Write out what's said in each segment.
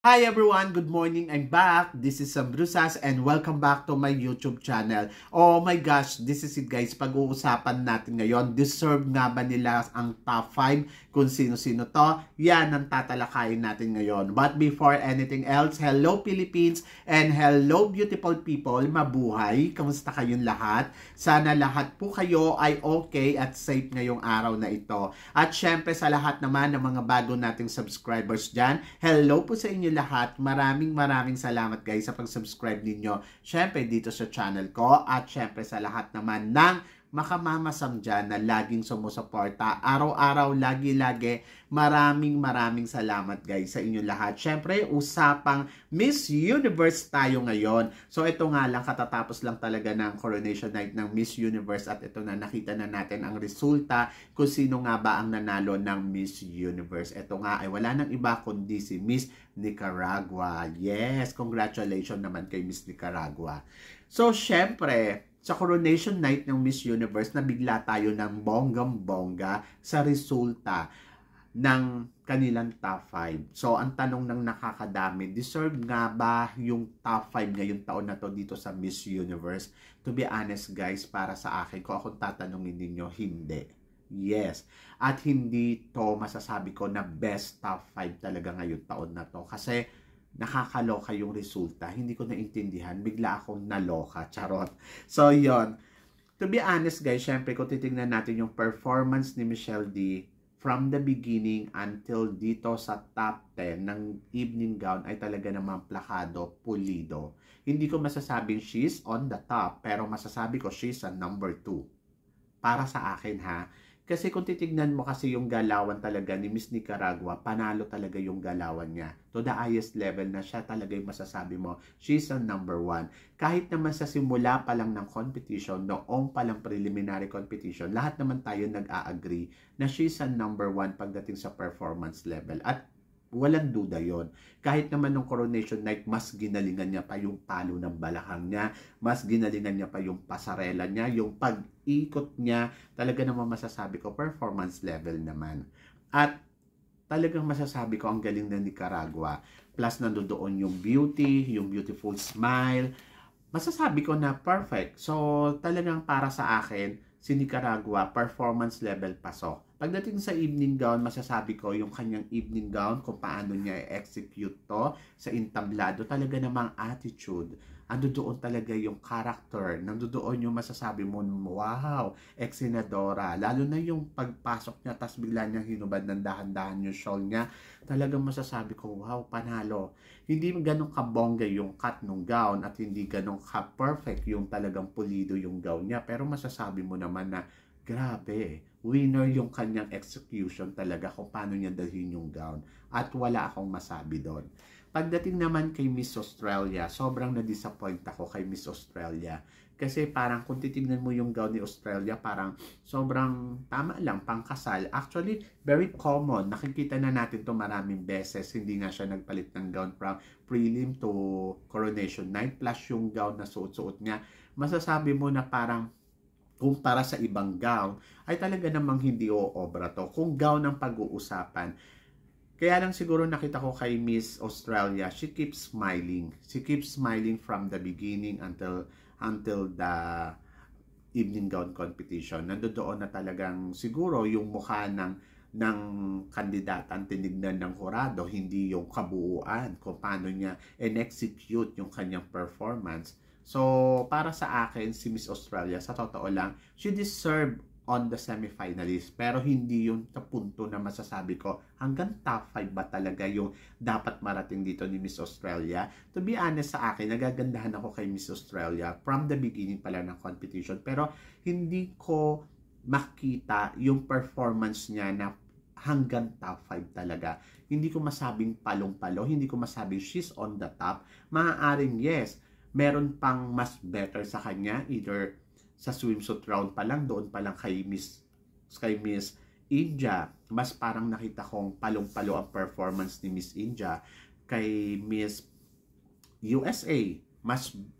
Hi everyone! Good morning! I'm back! This is Sam Brusas and welcome back to my YouTube channel. Oh my gosh! This is it guys. Pag-uusapan natin ngayon, deserve nga ba nila ang top 5? Kung sino-sino to? Yan ang tatalakayin natin ngayon. But before anything else, hello Philippines and hello beautiful people! Mabuhay! Kamusta kayong lahat? Sana lahat po kayo ay okay at safe ngayong araw na ito. At syempre sa lahat naman ng mga bago nating subscribers dyan, hello po sa inyo lahat. Maraming salamat guys sa pag-subscribe ninyo. Syempre dito sa channel ko at syempre sa lahat naman ng makamamasam dyan na laging sumusuporta. Araw-araw, lagi-lagi. Maraming salamat guys sa inyo lahat. Syempre, usapang Miss Universe tayo ngayon. So ito nga lang, katatapos lang talaga ng coronation night ng Miss Universe at ito na nakita na natin ang resulta kung sino nga ba ang nanalo ng Miss Universe. Ito nga ay wala nang iba kundi si Miss Nicaragua. Yes, congratulations naman kay Miss Nicaragua. So syempre, sa coronation night ng Miss Universe, nabigla tayo ng bonggang-bongga sa resulta ng kanilang top 5. So, ang tanong ng nakakadami, deserve nga ba yung top 5 ngayong taon na to dito sa Miss Universe? To be honest guys, para sa akin, kung ako tatanungin ninyo, hindi. Yes. At hindi to masasabi ko na best top 5 talaga ngayong taon na to. Kasi, nakakaloka yung resulta. Hindi ko naintindihan. Bigla akong naloka. Charot. So, yon. To be honest, guys, syempre, kung titignan natin yung performance ni Michelle D from the beginning until dito sa top 10 ng evening gown ay talaga namang plakado, pulido. Hindi ko masasabing she's on the top, pero masasabi ko she's a number 2. Para sa akin, ha? Kasi kung titignan mo kasi yung galawan talaga ni Miss Nicaragua, panalo talaga yung galawan niya. To the highest level na siya talaga yung masasabi mo, she's a number 1. Kahit naman sa simula pa lang ng competition, noong pa lang preliminary competition, lahat naman tayo nag-a-agree na she's a number 1 pagdating sa performance level. At walang duda yon. Kahit naman nung coronation night, mas ginalingan niya pa yung palo ng balakang niya, mas ginalingan niya pa yung pasarela niya, yung pag-ikot niya, talaga naman masasabi ko, performance level naman. At talagang masasabi ko, ang galing ng Nicaragua. Plus, nandoon yung beauty, yung beautiful smile. Masasabi ko na perfect. So, talagang para sa akin, si Nicaragua, performance level pasok. Pagdating sa evening gown, masasabi ko yung kanyang evening gown, kung paano niya i-execute to sa entablado, talaga namang attitude. Ando doon talaga yung character. Nandoon yung masasabi mo, wow, ex-senadora. Lalo na yung pagpasok niya, tas bigla niyang hinubad ng dahan-dahan yung shawl niya. Talagang masasabi ko, wow, panalo. Hindi ganun kabongga yung cut ng gown at hindi ganun ka-perfect yung talagang pulido yung gown niya. Pero masasabi mo naman na, grabe, winner yung kanyang execution talaga kung paano niya dalhin yung gown. At wala akong masabi doon. Pagdating naman kay Miss Australia, sobrang na-disappoint ako kay Miss Australia. Kasi parang kung titignan mo yung gown ni Australia, parang sobrang tama lang, pangkasal. Actually, very common. Nakikita na natin to maraming beses. Hindi nga siya nagpalit ng gown from prelim to coronation night. Plus yung gown na suot-suot niya. Masasabi mo na parang kumpara sa ibang gown, ay talaga namang hindi o-obra to. Kung gown ang pag-uusapan, kaya lang siguro nakita ko kay Miss Australia, she keeps smiling. She keeps smiling from the beginning until the evening gown competition. Nandoon na talagang siguro yung mukha ng kandidata ang tinignan ng hurado, hindi yung kabuuan kung paano niya in-execute yung kanyang performance. So, para sa akin, si Miss Australia, sa totoo lang, she deserved on the semifinalist. Pero hindi yung sa punto na masasabi ko, hanggang top 5 ba talaga yung dapat marating dito ni Miss Australia? To be honest sa akin, nagagandahan ako kay Miss Australia from the beginning pala ng competition. Pero hindi ko makita yung performance niya na hanggang top 5 talaga. Hindi ko masabing palong-palo, hindi ko masabing she's on the top. Maaaring yes, meron pang mas better sa kanya, either sa swimsuit round pa lang, doon pa lang kay Miss India, mas parang nakita kong palong-palo ang performance ni Miss India. Kay Miss USA,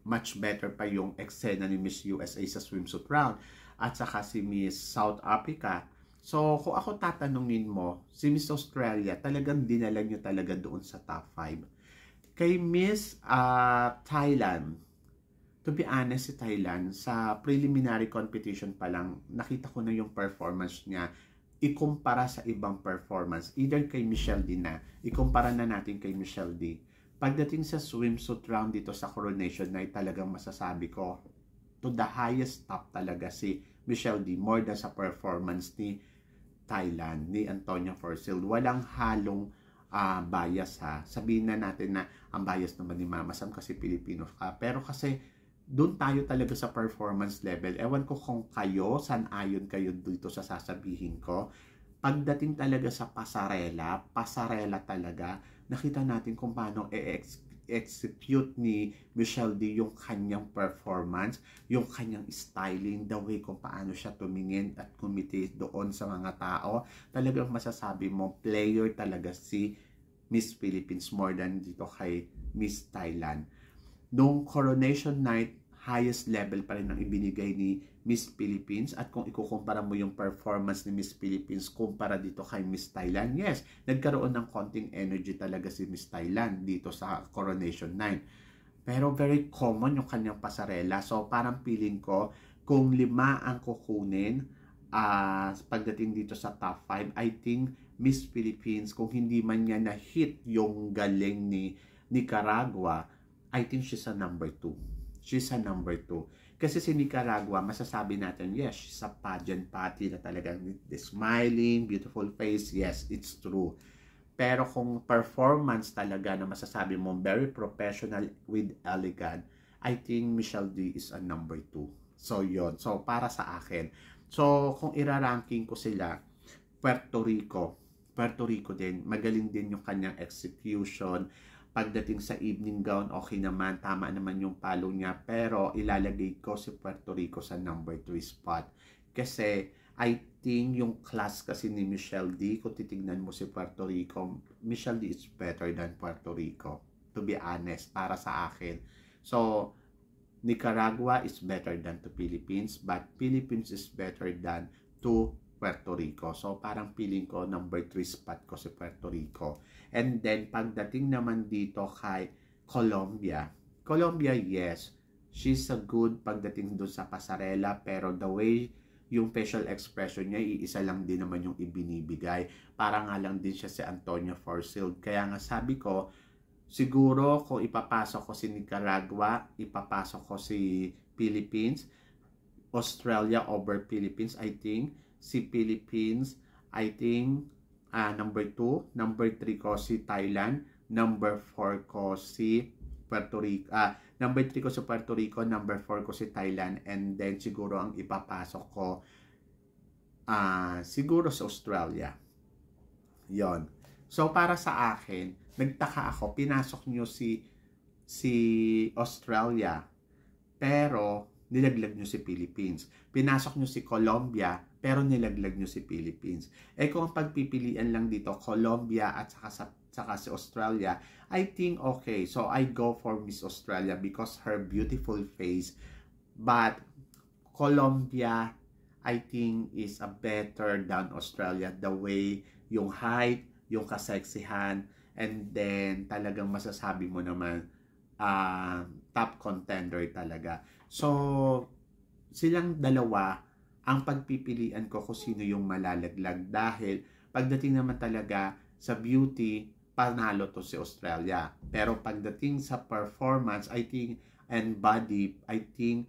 much better pa yung eksena ni Miss USA sa swimsuit round. At saka si Miss South Africa. So, kung ako tatanungin mo, si Miss Australia, talagang dinala niyo talaga doon sa top 5. Kay Miss Thailand, to be honest, si Thailand, sa preliminary competition pa lang, nakita ko na yung performance niya ikumpara sa ibang performance. Either kay Michelle D na, ikumpara na natin kay Michelle D. Pagdating sa swimsuit round dito sa Coronation Night, talagang masasabi ko, to the highest top talaga si Michelle D, more than sa performance ni Thailand, ni Antonia Forsyth. Walang halong bias ha. Sabihin na natin na ang bias naman ni Mama Sam kasi Pilipino ka. Pero kasi doon tayo talaga sa performance level. Ewan ko kung kayo, saan ayon kayo dito sa sasabihin ko. Pagdating talaga sa pasarela talaga, nakita natin kung paano execute ni Michelle D yung kanyang performance, yung kanyang styling, the way kung paano siya tumingin at kumiti doon sa mga tao. Talagang masasabi mo, player talaga si Miss Philippines more than dito kay Miss Thailand. Nung Coronation Night, highest level pa rin ang ibinigay ni Miss Philippines, at kung ikukumpara mo yung performance ni Miss Philippines kumpara dito kay Miss Thailand, yes, nagkaroon ng konting energy talaga si Miss Thailand dito sa Coronation Night. Pero very common yung kanyang pasarela. So parang feeling ko, kung 5 ang kukunin pagdating dito sa top 5, I think Miss Philippines, kung hindi man niya na-hit yung galing ni Nicaragua, I think she's a number 2. She's a number 2. Kasi si Nicaragua, masasabi natin, yes, she's a pageant party na talagang the smiling, beautiful face. Yes, it's true. Pero kung performance talaga na masasabi mo, very professional with elegant, I think Michelle D is a number 2. So, yon. So, para sa akin. So, kung iraranking ko sila, Puerto Rico din, magaling din yung kanyang execution. Pagdating sa evening gown, okay naman, tama naman yung palo niya, pero ilalagay ko si Puerto Rico sa number 3 spot. Kasi I think yung class kasi ni Michelle D, kung titignan mo si Puerto Rico, Michelle D is better than Puerto Rico, to be honest, para sa akin. So, Nicaragua is better than to Philippines, but Philippines is better than to Puerto Rico. So, parang feeling ko, number 3 spot ko si Puerto Rico. And then, pagdating naman dito kay Colombia, yes, she's a good pagdating doon sa pasarela, pero the way yung facial expression niya, iisa lang din naman yung ibinibigay. Parang nga lang din siya si Antonia Forsyth. Kaya nga sabi ko, siguro kung ipapasok ko si Nicaragua, ipapasok ko si Philippines, Australia over Philippines, I think. Si Philippines, I think, number 2. Number 3 ko si Thailand. Number 4 ko si Puerto Rico. Number 3 ko si Puerto Rico. Number 4 ko si Thailand. And then, siguro ang ipapasok ko, siguro sa Australia. Yon. So, para sa akin, nagtaka ako, pinasok nyo si Australia, pero nilaglag nyo si Philippines. Pinasok nyo si Colombia, pero nilaglag nyo si Philippines. Kung ang pagpipilian lang dito, Colombia at saka si Australia, I think okay. So, I go for Miss Australia because her beautiful face. But, Colombia, I think, is a better than Australia. The way, yung height, yung kaseksihan, and then, talagang masasabi mo naman, top contender talaga. So, silang dalawa ang pagpipilian ko kung sino yung malalaglag, dahil pagdating naman talaga sa beauty, panalo to si Australia. Pero pagdating sa performance, I think, and body, I think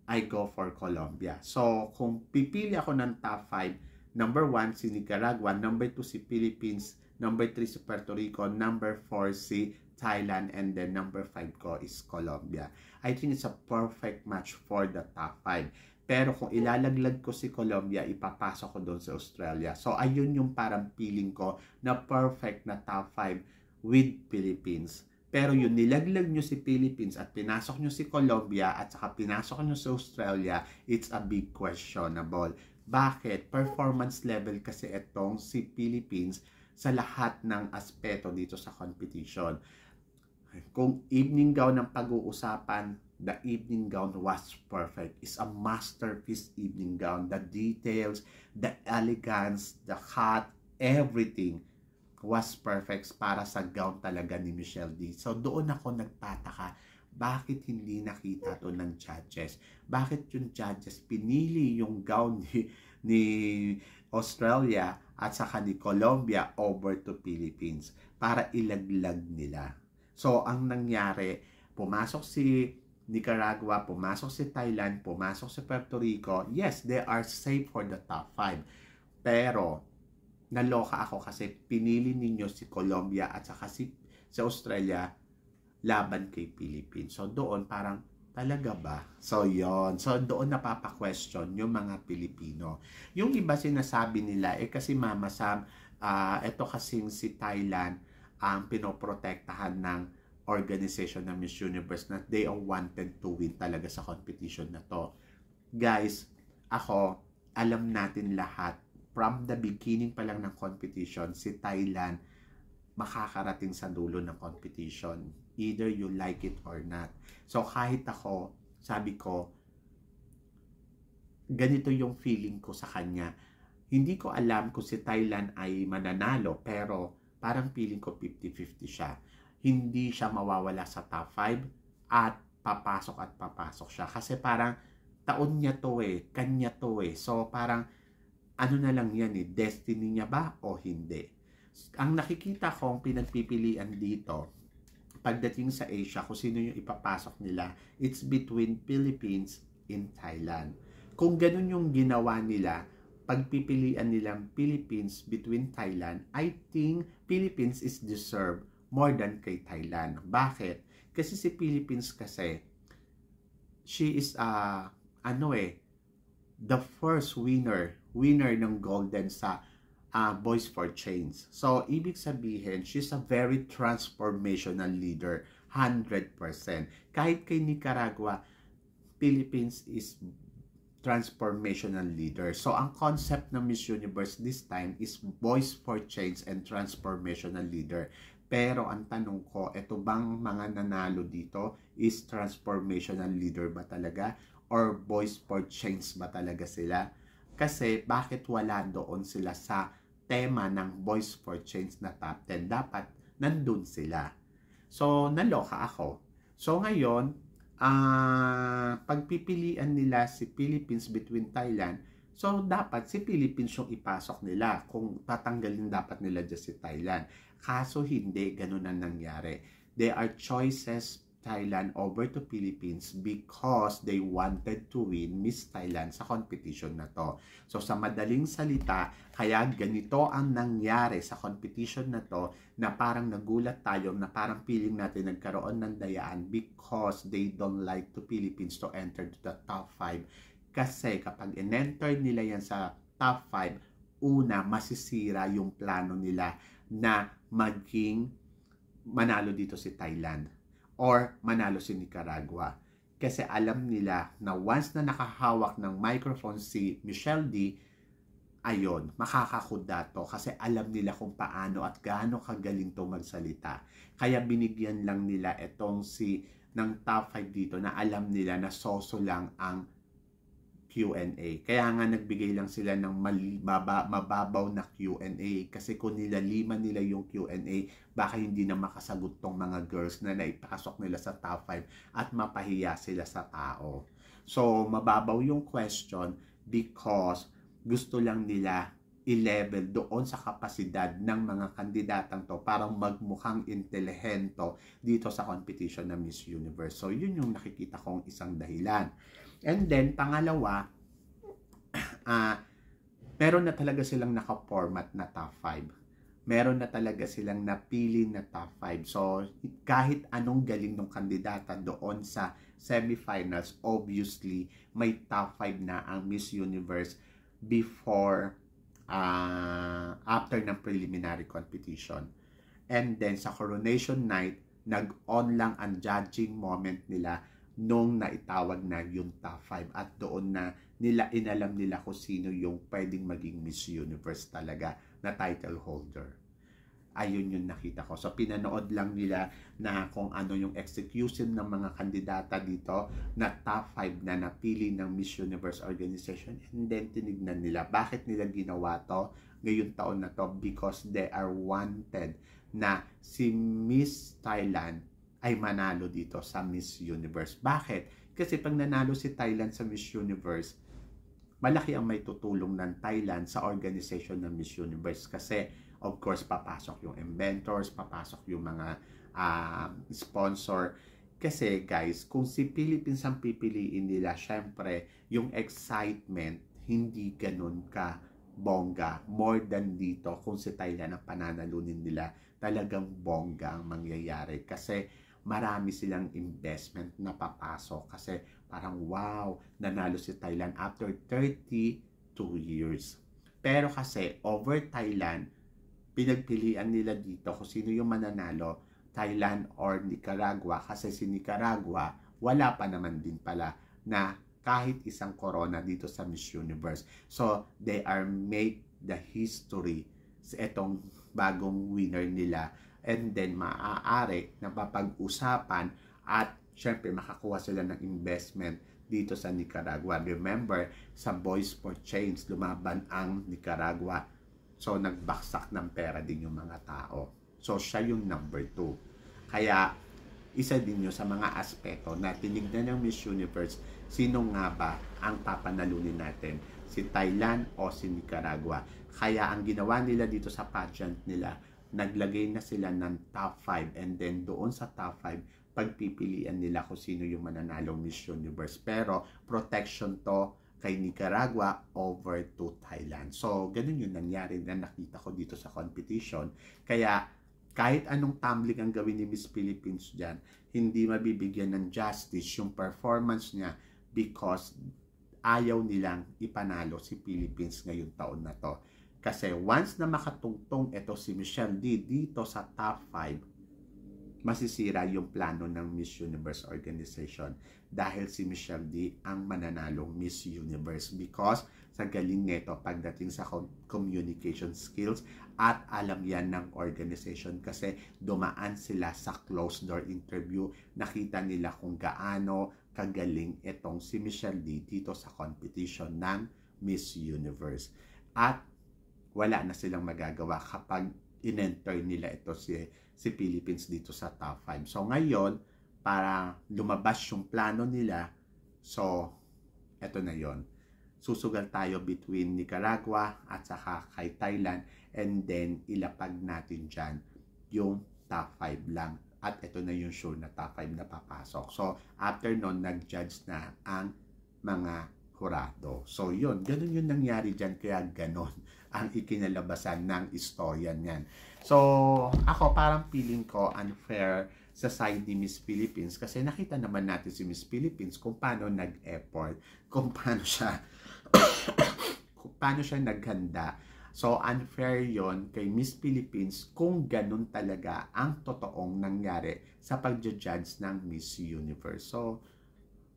I go for Colombia. So, kung pipili ako ng top 5, number 1 si Nicaragua, number 2 si Philippines, number 3 si Puerto Rico, number 4 si Thailand, and then number 5 ko is Colombia. I think it's a perfect match for the top 5. Pero kung ilalaglag ko si Colombia, ipapasok ko doon sa Australia. So, ayun yung parang feeling ko na perfect na top 5 with Philippines. Pero yun, nilaglag nyo si Philippines at pinasok nyo si Colombia at saka pinasok nyo si Australia, it's a big questionable. Bakit? Performance level kasi itong si Philippines sa lahat ng aspeto dito sa competition. Kung evening gown ng pag-uusapan, the evening gown was perfect. It's a masterpiece evening gown. The details, the elegance, the cut, everything was perfect para sa gown talaga ni Michelle D. So doon ako nagtataka, bakit hindi nakita to ng judges? Bakit yung judges pinili yung gown ni Australia at saka ni Colombia over to Philippines para ilaglag nila? So ang nangyari, pumasok si Nicaragua, pumasok si Thailand, pumasok si Puerto Rico. Yes, they are safe for the top 5. Pero naloka ako kasi pinili ninyo si Colombia at saka si Australia laban kay Philippines. So doon parang talaga ba? So yon. So doon napapa-question yung mga Pilipino. Yung iba sinasabi nila kasi Mama Sam, ito kasing si Thailand ang pinoprotektahan ng organization ng Miss Universe na they are wanted to win talaga sa competition na to. Guys, ako, alam natin lahat, from the beginning pa lang ng competition, si Thailand makakarating sa dulo ng competition. Either you like it or not. So kahit ako, sabi ko, ganito yung feeling ko sa kanya. Hindi ko alam kung si Thailand ay mananalo, pero parang feeling ko 50-50 siya. Hindi siya mawawala sa top 5 at papasok siya. Kasi parang taon niya to kanya to So parang ano na lang yan destiny niya ba o hindi? Ang nakikita kong pinagpipilian dito, pagdating sa Asia, kung sino yung ipapasok nila, it's between Philippines and Thailand. Kung ganun yung ginawa nila, pagpipilian nilang Philippines between Thailand, I think Philippines is deserved more than kay Thailand. Bakit? Kasi si Philippines kasi, she is the first winner ng golden sa Boys for Change. So, ibig sabihin, she's a very transformational leader, 100%. Kahit kay Nicaragua, Philippines is transformational leader. So, ang concept ng Miss Universe this time is Boys for Change and transformational leader. Pero ang tanong ko, eto bang mga nanalo dito is transformational leader ba talaga? Or Boys for Change ba talaga sila? Kasi bakit wala doon sila sa tema ng Boys for Change na top 10? Dapat nandun sila. So, naloka ako. So, ngayon, pagpipilian nila si Philippines between Thailand, so dapat si Philippines yung ipasok nila. Kung tatanggalin dapat nila dyan si Thailand. Kaso hindi, ganun ang nangyari. There are choices Thailand over to Philippines because they wanted to win Miss Thailand sa competition na to. So sa madaling salita, kaya ganito ang nangyari sa competition na to na parang nagulat tayo, na parang feeling natin nagkaroon ng dayaan because they don't like to Philippines to enter to the top 5. Kasi kapag in-enter nila yan sa top 5, una, masisira yung plano nila na maging manalo dito si Thailand or manalo si Nicaragua. Kasi alam nila na once na nakahawak ng microphone si Michelle D, ayon, makakakuda to kasi alam nila kung paano at gaano kagaling to magsalita. Kaya binigyan lang nila itong ng top 5 dito na alam nila na soso lang ang Q&A. Kaya nga nagbigay lang sila ng mababaw na Q&A kasi kung nilalima nila yung Q&A, baka hindi na makasagot tong mga girls na naipasok nila sa top 5 at mapahiya sila sa tao. So, mababaw yung question because gusto lang nila i-level doon sa kapasidad ng mga kandidatang to para magmukhang intelihento dito sa competition ng Miss Universe. So, yun yung nakikita kong isang dahilan. And then, pangalawa, meron na talaga silang naka-format na top 5. Meron na talaga silang napili na top 5. So, kahit anong galing ng kandidata doon sa semifinals, obviously, may top 5 na ang Miss Universe before, after ng preliminary competition. And then, sa coronation night, nag-on lang ang judging moment nila nung naitawag na yung top 5 at doon na inalam nila kung sino yung pwedeng maging Miss Universe talaga na title holder. Ayun yung nakita ko. So pinanood lang nila na kung ano yung execution ng mga kandidata dito na top 5 na napili ng Miss Universe organization, and then tinignan nila bakit nila ginawa to ngayong taon na to because they are wanted na si Miss Thailand ay manalo dito sa Miss Universe. Bakit? Kasi pag nanalo si Thailand sa Miss Universe, malaki ang may tutulong ng Thailand sa organization ng Miss Universe kasi of course papasok yung inventors, papasok yung mga sponsor. Kasi guys, kung si Philippines ang pipiliin nila, syempre yung excitement hindi ganun ka bongga, more than dito kung si Thailand ang pananalunin nila, talagang bongga ang mangyayari kasi marami silang investment na papasok kasi parang wow, nanalo si Thailand after 32 years. Pero kasi over Thailand, pinagpilian nila dito kung sino yung mananalo, Thailand or Nicaragua, kasi si Nicaragua wala pa naman din pala na kahit isang corona dito sa Miss Universe. So, they are make the history sa itong bagong winner nila. And then, maaari na mapag-usapan at syempre makakuha sila ng investment dito sa Nicaragua. Remember, sa Boys for Change, lumaban ang Nicaragua. So, nagbaksak ng pera din yung mga tao. So, siya yung number 2. Kaya, isa din yun sa mga aspeto na tinignan ng Miss Universe, sino nga ba ang papanalunin natin? Si Thailand o si Nicaragua? Kaya ang ginawa nila dito sa pageant nila, naglagay na sila ng top 5 and then doon sa top 5, pagpipilian nila kung sino yung mananalong Miss Universe. Pero protection to kay Nicaragua over to Thailand. So, ganun yung nangyari na nakita ko dito sa competition. Kaya, kahit anong tumbling ang gawin ni Miss Philippines dyan, hindi mabibigyan ng justice yung performance niya because ayaw nilang ipanalo si Philippines ngayong taon na to. Kasi once na makatungtong ito si Michelle D dito sa top 5, masisira yung plano ng Miss Universe organization dahil si Michelle D ang mananalong Miss Universe because sa galing nito pagdating sa communication skills at alam yan ng organization kasi dumaan sila sa closed door interview, nakita nila kung gaano kagaling itong si Michelle D dito sa competition ng Miss Universe. At wala na silang magagawa kapag in-enter nila ito si Philippines dito sa top 5. So ngayon, para lumabas yung plano nila, so eto na yon. Susugal tayo between Nicaragua at saka kay Thailand and then ilapag natin dyan yung top 5 lang. At ito na yung sure na top 5 na papasok. So after nun, nag-judge na ang mga hurado. So yun, ganun yung nangyari dyan, kaya ganun ang ikinalabasan ng istorya niyan. So ako parang feeling ko unfair sa side ni Miss Philippines kasi nakita naman natin si Miss Philippines kung paano nag-effort, kung paano siya naghanda. So unfair yon kay Miss Philippines kung ganun talaga ang totoong nangyari sa pagja-judge ng Miss Universe. So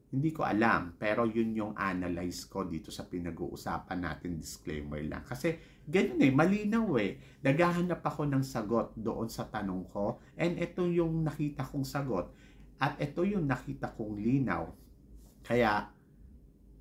hindi ko alam, pero yun yung analyze ko dito sa pinag-uusapan natin, disclaimer lang. Kasi ganun malinaw Naghahanap ako ng sagot doon sa tanong ko, and ito yung nakita kong sagot, at ito yung nakita kong linaw. Kaya,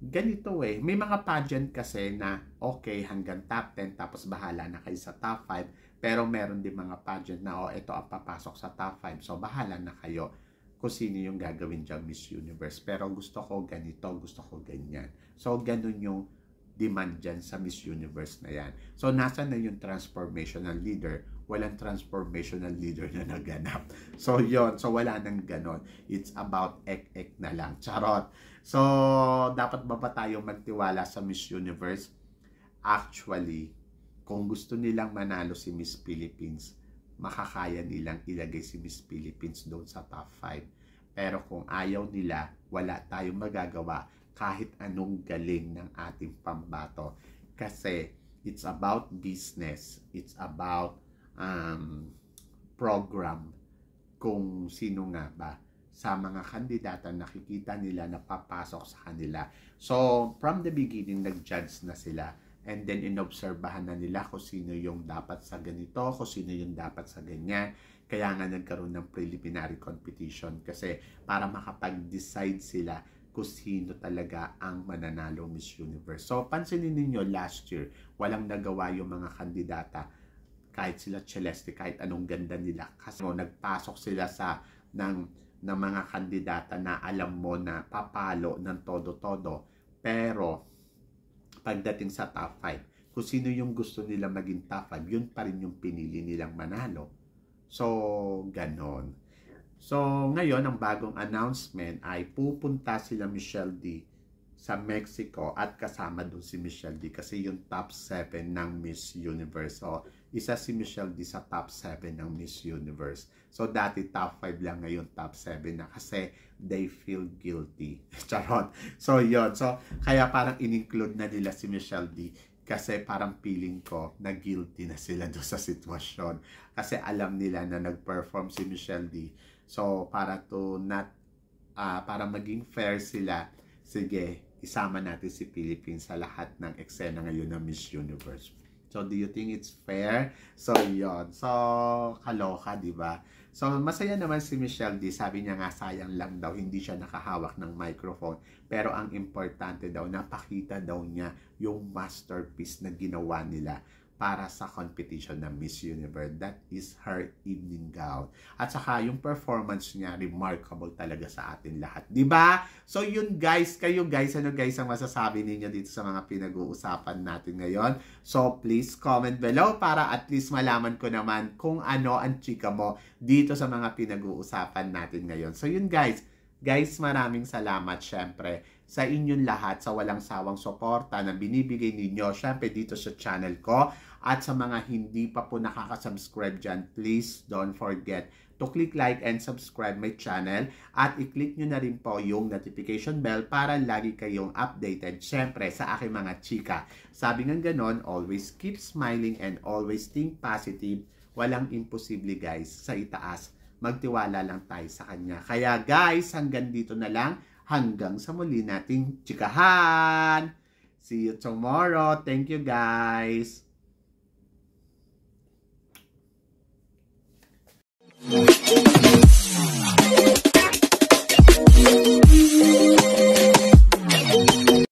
ganito may mga pageant kasi na okay hanggang top 10, tapos bahala na kayo sa top 5, pero meron din mga pageant na ito ang papasok sa top 5, so bahala na kayo kung sino yung gagawin dyan Miss Universe. Pero gusto ko ganito, gusto ko ganyan. So, ganun yung demand dyan sa Miss Universe na yan. So, nasa na yung transformational leader? Walang transformational leader na naganap. So, yon. So, wala nang ganon. It's about ek-ek na lang. Charot. So, dapat ba tayo magtiwala sa Miss Universe? Actually, kung gusto nilang manalo si Miss Philippines, makakaya nilang ilagay si Miss Philippines doon sa top 5. Pero kung ayaw nila, wala tayong magagawa kahit anong galing ng ating pambato. Kasi it's about business. It's about program. Kung sino nga ba sa mga kandidata nakikita nila na papasok sa kanila. So, from the beginning, nag-judge na sila. And then, inobserbahan na nila kung sino yung dapat sa ganito, kung sino yung dapat sa ganyan. Kaya nga nagkaroon ng preliminary competition kasi para makapag-decide sila kung sino talaga ang mananalo Miss Universe. So, pansinin ninyo last year, walang nagawa yung mga kandidata, kahit sila Celeste, kahit anong ganda nila. Kasi nagpasok sila ng mga kandidata na alam mo na papalo ng todo-todo. Pero, pagdating sa top 5, kung sino yung gusto nila maging top 5, yun pa rin yung pinili nilang manalo. So, ganon. So, ngayon, ang bagong announcement ay pupunta sila Michelle D sa Mexico at kasama doon si Michelle D kasi yung top 7 ng Miss Universe. So, isa si Michelle D sa top 7 ng Miss Universe. So, dati top 5 lang, ngayon top 7 na kasi they feel guilty. Charot. So, yun. So, kaya parang in-include na nila si Michelle D kasi parang feeling ko na guilty na sila doon sa sitwasyon. Kasi alam nila na nag-perform si Michelle D. So, para maging fair sila, sige, isama natin si Philippines sa lahat ng eksena ngayon ng Miss Universe. So, do you think it's fair? So, yon. So, kaloka, di ba? So, masaya naman si Michelle D. Sabi niya nga, sayang lang daw, hindi siya nakahawak ng microphone. Pero ang importante daw, napakita daw niya yung masterpiece na ginawa nila para sa competition ng Miss Universe. That is her evening gown. At saka yung performance niya, remarkable talaga sa atin lahat. Diba? So yun guys, kayo guys, ano guys ang masasabi ninyo dito sa mga pinag-uusapan natin ngayon? So please comment below para at least malaman ko naman kung ano ang chika mo dito sa mga pinag-uusapan natin ngayon. So yun guys, maraming salamat syempre sa inyong lahat sa walang sawang suporta na binibigay ninyo syempre dito sa channel ko. At sa mga hindi pa po nakaka-subscribe dyan, please don't forget to click like and subscribe my channel. At i-click nyo na rin po yung notification bell para lagi kayong updated syempre sa aking mga chika. Sabi nga ganon, always keep smiling and always think positive. Walang imposible guys sa itaas. Magtiwala lang tayo sa kanya. Kaya guys, hanggang dito na lang. Hanggang sa muli nating chikahan. See you tomorrow. Thank you guys.